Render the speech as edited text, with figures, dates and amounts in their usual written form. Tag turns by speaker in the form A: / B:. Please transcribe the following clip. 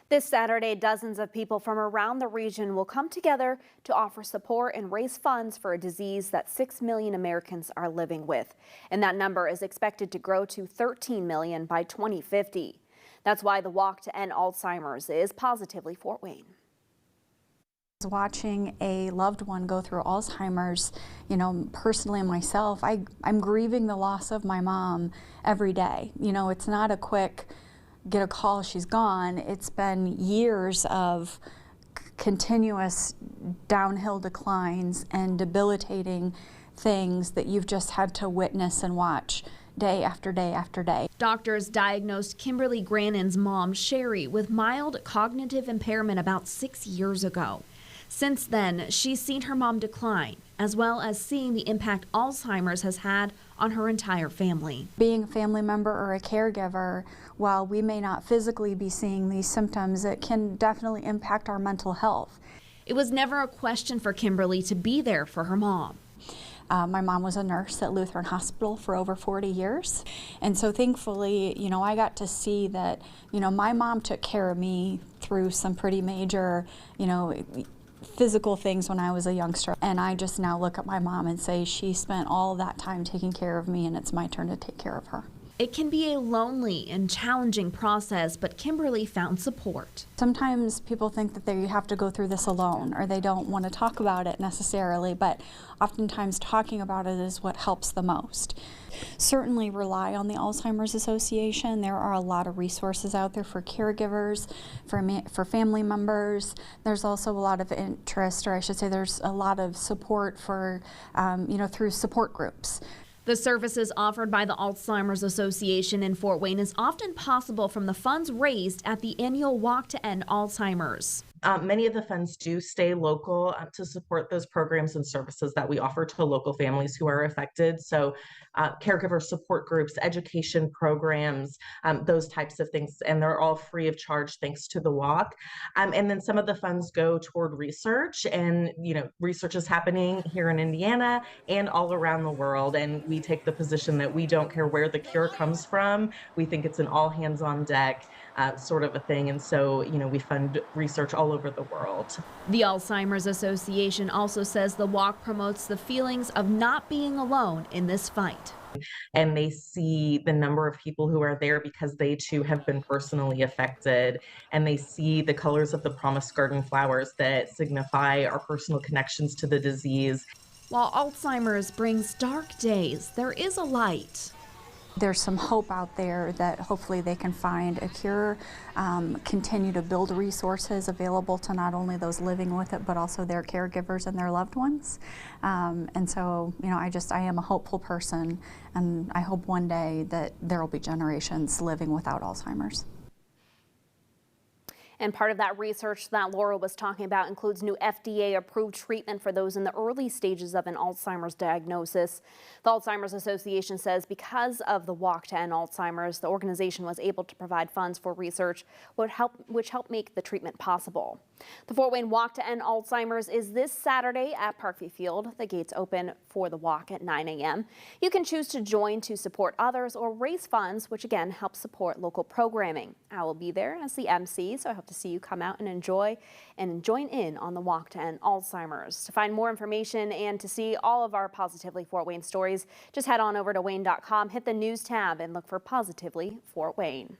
A: This Saturday, dozens of people from around the region will come together to offer support and raise funds for a disease that 6 million Americans are living with. And that number is expected to grow to 13 million by 2050. That's why the Walk to End Alzheimer's is positively Fort Wayne.
B: Watching a loved one go through Alzheimer's, personally myself, I'm grieving the loss of my mom every day. It's not a quick get a call, she's gone. It's been years of continuous downhill declines and debilitating things that you've just had to witness and watch day after day after day.
A: Doctors diagnosed Kimberly Grannon's mom, Sherry, with mild cognitive impairment about 6 years ago. Since then, she's seen her mom decline, as well as seeing the impact Alzheimer's has had on her entire family.
B: Being a family member or a caregiver, while we may not physically be seeing these symptoms, it can definitely impact our mental health.
A: It was never a question for Kimberly to be there for her mom.
B: My mom was a nurse at Lutheran Hospital for over 40 years. And so thankfully, I got to see that, my mom took care of me through some pretty major, physical things when I was a youngster. And I just now look at my mom and say she spent all that time taking care of me, and it's my turn to take care of her.
A: It can be a lonely and challenging process, but Kimberly found support.
B: Sometimes people think that they have to go through this alone, or they don't want to talk about it necessarily, but oftentimes talking about it is what helps the most. Certainly rely on the Alzheimers Association. There are a lot of resources out there for caregivers, for family members. There's also a lot of interest, or I should say there's a lot of support for, through support groups.
A: The services offered by the Alzheimers Association in Fort Wayne is often possible from the funds raised at the annual Walk to End Alzheimer's.
C: Many of the funds do stay local to support those programs and services that we offer to local families who are affected. So caregiver support groups, education programs, those types of things, and they're all free of charge thanks to the walk. And then some of the funds go toward research, and research is happening here in Indiana and all around the world. And we take the position that we don't care where the cure comes from. We think it's an all hands on deck sort of a thing. And so, we fund research all over the world.
A: The Alzheimer's Association also says the walk promotes the feelings of not being alone in this fight.
C: And they see the number of people who are there because they too have been personally affected. And they see the colors of the promised garden flowers that signify our personal connections to the disease.
A: While Alzheimer's brings dark days, there is a light.
B: There's some hope out there that hopefully they can find a cure, continue to build resources available to not only those living with it, but also their caregivers and their loved ones. And so, I am a hopeful person, and I hope one day that there will be generations living without Alzheimer's.
A: And part of that research that Laura was talking about includes new FDA-approved treatment for those in the early stages of an Alzheimer's diagnosis. The Alzheimer's Association says because of the Walk to End Alzheimer's, the organization was able to provide funds for research which helped make the treatment possible. The Fort Wayne Walk to End Alzheimer's is this Saturday at Parkview Field. The gates open for the walk at 9 a.m. You can choose to join to support others or raise funds, which again helps support local programming. I will be there as the MC, so I hope to see you come out and enjoy and join in on the Walk to End Alzheimer's. To find more information and to see all of our Positively Fort Wayne stories, just head on over to wayne.com, hit the news tab, and look for Positively Fort Wayne.